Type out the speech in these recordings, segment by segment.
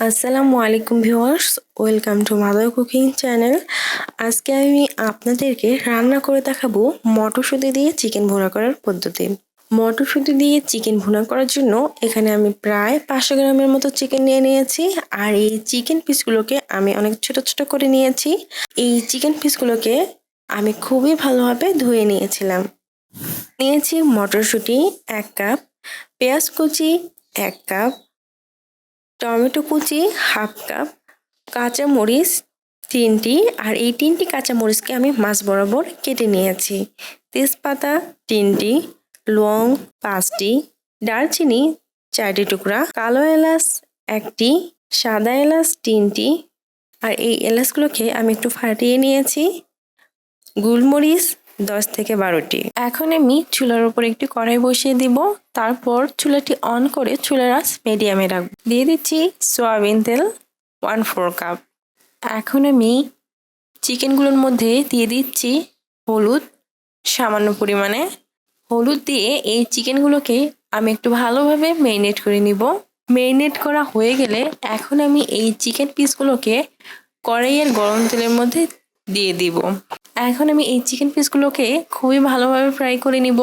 আসসালামু আলাইকুম viewers, welcome to mother cooking channel. আজকে আমি আপনাদেরকে রান্না করে দেখাবো মটরশুঁটি দিয়ে চিকেন ভুনা করার পদ্ধতি। মটরশুঁটি দিয়ে চিকেন ভুনা করার জন্য এখানে আমি প্রায় 500 গ্রামের মতো চিকেন নিয়ে নিয়েছি। আর এই চিকেন পিসগুলোকে আমি অনেক ছোট ছোট করে নিয়েছি। এই চিকেন পিসগুলোকে আমি খুবই ভালোভাবে ধুয়ে নিয়েছিলাম। নিয়েছি মটরশুঁটি 1 কাপ, পেঁয়াজ কুচি 1 কাপ, টমেটো কুচি 1/2 কাপ, কাঁচা মরিচ 3টি। আর এই 3টি কাঁচা মরিচকে আমি মাছ বরাবর কেটে নিয়েছি। তেজপাতা 3টি, লং 5টি, দারচিনি 4টি টুকরা, কালো এলাচ 1টি, সাদা এলাচ 3টি। আর এই এলাচগুলোকে আমি একটু ফাটিয়ে নিয়েছি। গোলমরিচ 10 থেকে 12টি। এখন আমি চুলার উপর একটি কড়াই বসিয়ে দিব। তারপর চুলাটি অন করে চুলার আঁচ মিডিয়ামে রাখব। দিয়ে দিচ্ছি সয়াবিন তেল 1/4 কাপ। এখন আমি চিকেনগুলোর মধ্যে দিয়ে দিচ্ছি হলুদ সামান্য পরিমাণে। হলুদ দিয়ে এই চিকেনগুলোকে আমি একটু ভালোভাবে ম্যারিনেট করে নিব। ম্যারিনেট করা হয়ে গেলে এখন আমি এই চিকেন পিসগুলোকে কড়াইয়ের গরম তেলের মধ্যে দিয়ে দিব। এখন আমি এই চিকেন পিসগুলোকে খুবই ভালোভাবে ফ্রাই করে নিব।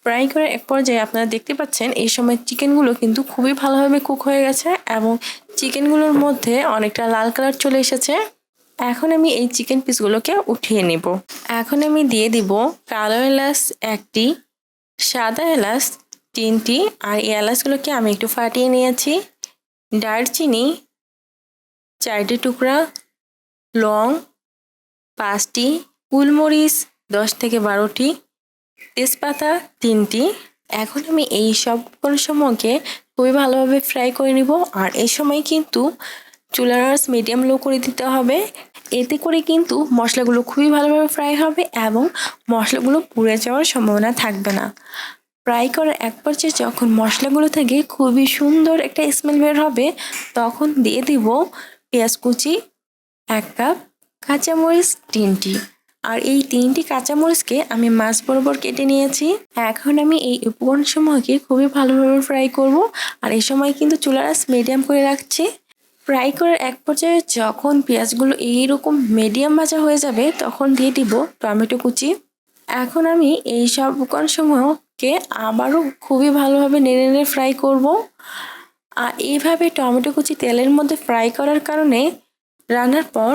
ফ্রাই করার এক পর্যায়ে আপনারা দেখতে পাচ্ছেন এই সময় চিকেনগুলো কিন্তু খুবই ভালোভাবে কুক হয়ে গেছে এবং চিকেনগুলোর মধ্যে অনেকটা লাল কালার চলে এসেছে। এখন আমি এই চিকেন পিসগুলোকে উঠিয়ে নিব। এখন আমি দিয়ে দিব কালো এলাচ 1টি, সাদা এলাচ 3টি। আর এই এলাচগুলোকে আমি একটু ফাটিয়ে নিয়েছি। দারচিনি 4টি টুকরা, লং 5টি, গোলমরিচ 10 থেকে 12টি, তেজপাতা 3টি। এখন আমি এই সব উপকরণসমূহকে খুবই ভালোভাবে ফ্রাই করে নিব। আর এই সময় কিন্তু চুলার আঁচ মিডিয়াম লো করে দিতে হবে। এতে করে কিন্তু মশলাগুলো খুবই ভালোভাবে ফ্রাই হবে এবং মশলাগুলো পুড়ে যাওয়ার সম্ভাবনা থাকবে না। ফ্রাই করার এক পর্যায়ে যখন মশলাগুলো থেকে খুবই সুন্দর একটা স্মেল বের হবে, তখন দিয়ে দিব পেঁয়াজ কুচি 1 কাপ, কাঁচামরিচ 3টি। আর এই 3টি কাঁচামরিচকে আমি মাছ বরাবর কেটে নিয়েছি। এখন আমি এই উপকরণসমূহকে খুবই ভালোভাবে ফ্রাই করব। আর এই সময় কিন্তু চুলার আঁচ মিডিয়াম করে রাখছি। ফ্রাই করার এক পর্যায়ে যখন পেঁয়াজগুলো এইরকম মিডিয়াম ভাজা হয়ে যাবে, তখন দিয়ে দিব টমেটো কুচি। এখন আমি এই সব উপকরণসমূহকে আবারও খুবই ভালোভাবে নেড়ে নেড়ে ফ্রাই করব। আর এইভাবে টমেটো কুচি তেলের মধ্যে ফ্রাই করার কারণে রান্নার পর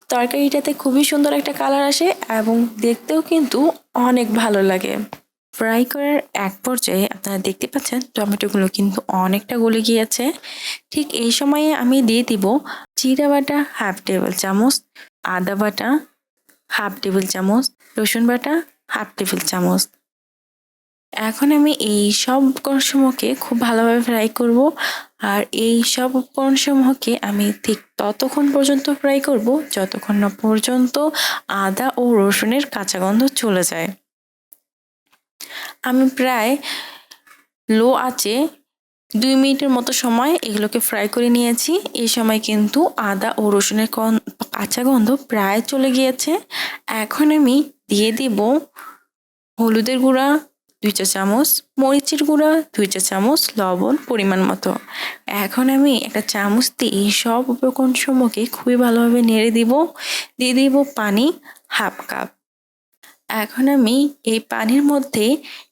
তরকারিটাতে খুবই সুন্দর একটা কালার আসে এবং দেখতেও কিন্তু অনেক ভালো লাগে। ফ্রাই করার এক পর্যায়ে আপনারা দেখতে পাচ্ছেন টমেটোগুলো কিন্তু অনেকটা গলে গিয়েছে। ঠিক এই সময়ে আমি দিয়ে দিব জিরা বাটা 1/2 টেবিল চামচ, আদা বাটা 1/2 টেবিল চামচ, রসুন বাটা 1/2 টেবিল চামচ। এখন আমি এই সব উপকরণসমূহকে খুব ভালোভাবে ফ্রাই করব। আর এই সব উপকরণসমূহকে আমি ঠিক ততক্ষণ পর্যন্ত ফ্রাই করব যতক্ষণ না পর্যন্ত আদা ও রসুনের কাঁচা গন্ধ চলে যায়। আমি প্রায় লো আঁচে 2 মিনিটের মতো সময় এগুলোকে ফ্রাই করে নিয়েছি। এই সময় কিন্তু আদা ও রসুনের কাঁচা গন্ধ প্রায় চলে গিয়েছে। এখন আমি দিয়ে দিব হলুদের গুঁড়া 2 চা চামচ, মরিচের গুঁড়া 2 চা চামচ, লবণ পরিমাণ মতো। এখন আমি একটা চামচ দিয়ে এই সব উপকরণসমূহকে খুবই ভালোভাবে নেড়ে দিব। দিয়ে দিব পানি 1/2 কাপ। এখন আমি এই পানির মধ্যে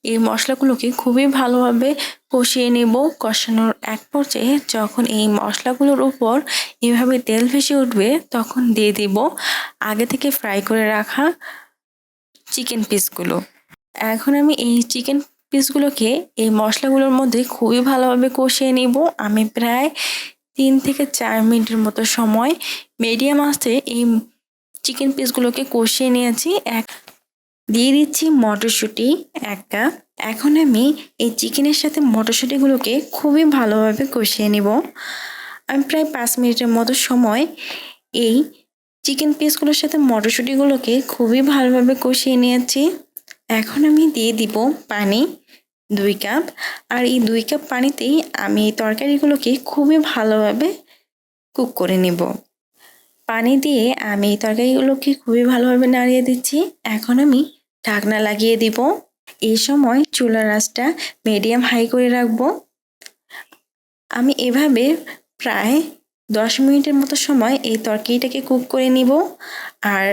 এই মশলাগুলোকে খুবই ভালোভাবে কষিয়ে নেব। কষানোর এক পর্যায়ে যখন এই মশলাগুলোর উপর এভাবে তেল ভেসে উঠবে, তখন দিয়ে দিব আগে থেকে ফ্রাই করে রাখা চিকেন পিসগুলো। এখন আমি এই চিকেন পিসগুলোকে এই মশলাগুলোর মধ্যে খুবই ভালোভাবে কষিয়ে নিব। আমি প্রায় 3 থেকে 4 মিনিটের মতো সময় মিডিয়াম আঁচে এই চিকেন পিসগুলোকে কষিয়ে নিয়েছি। দিয়ে দিচ্ছি মটরশুঁটি 1 কাপ। এখন আমি এই চিকেনের সাথে মটরশুঁটিগুলোকে খুবই ভালোভাবে কষিয়ে নিব। আমি প্রায় 5 মিনিটের মতো সময় এই চিকেন পিসগুলোর সাথে মটরশুঁটিগুলোকে খুবই ভালোভাবে কষিয়ে নিয়েছি। এখন আমি দিয়ে দিব পানি 2 কাপ। আর এই 2 কাপ পানিতেই আমি তরকারিগুলোকে খুবই ভালোভাবে কুক করে নেব। পানি দিয়ে আমি তরকারিগুলোকে খুবই ভালোভাবে নাড়িয়ে দিচ্ছি। এখন আমি ঢাকনা লাগিয়ে দিব। এই সময় চুলার আঁচটা মিডিয়াম হাই করে রাখবো। আমি এভাবে প্রায় 10 মিনিটের মতো সময় এই তরকারিটাকে কুক করে নিব। আর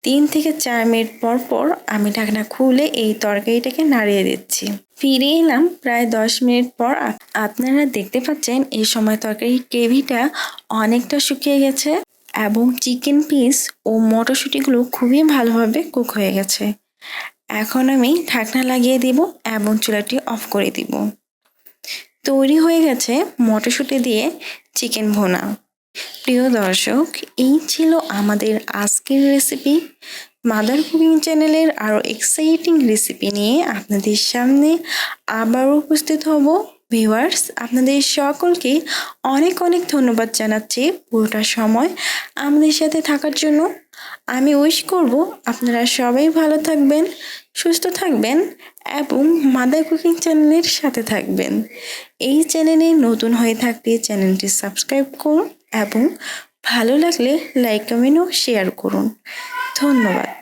3 থেকে 4 মিনিট পর পর আমি ঢাকনা খুলে এই তরকারিটাকে নাড়িয়ে দিচ্ছি। ফিরে এলাম প্রায় 10 মিনিট পর। আপনারা দেখতে পাচ্ছেন এই সময় তরকারির গ্রেভিটা অনেকটা শুকিয়ে গেছে এবং চিকেন পিস ও মটরশুঁটিগুলো খুবই ভালোভাবে কুক হয়ে গেছে। এখন আমি ঢাকনা লাগিয়ে দিব এবং চুলাটি অফ করে দিব। তৈরি হয়ে গেছে মটরশুঁটি দিয়ে চিকেন ভুনা। প্রিয় দর্শক, এই ছিল আমাদের আজকের রেসিপি। মাদার কুকিং চ্যানেলের আরও এক্সাইটিং রেসিপি নিয়ে আপনাদের সামনে আবারও উপস্থিত হব। ভিউয়ার্স, আপনাদের সকলকে অনেক অনেক ধন্যবাদ জানাচ্ছি পুরোটা সময় আমাদের সাথে থাকার জন্য। আমি উইশ করব আপনারা সবাই ভালো থাকবেন, সুস্থ থাকবেন এবং মাদার কুকিং চ্যানেলের সাথে থাকবেন। এই চ্যানেলে নতুন হয়ে থাকলে চ্যানেলটি সাবস্ক্রাইব করুন এবং ভালো লাগলে লাইক, কমেন্ট ও শেয়ার করুন। ধন্যবাদ।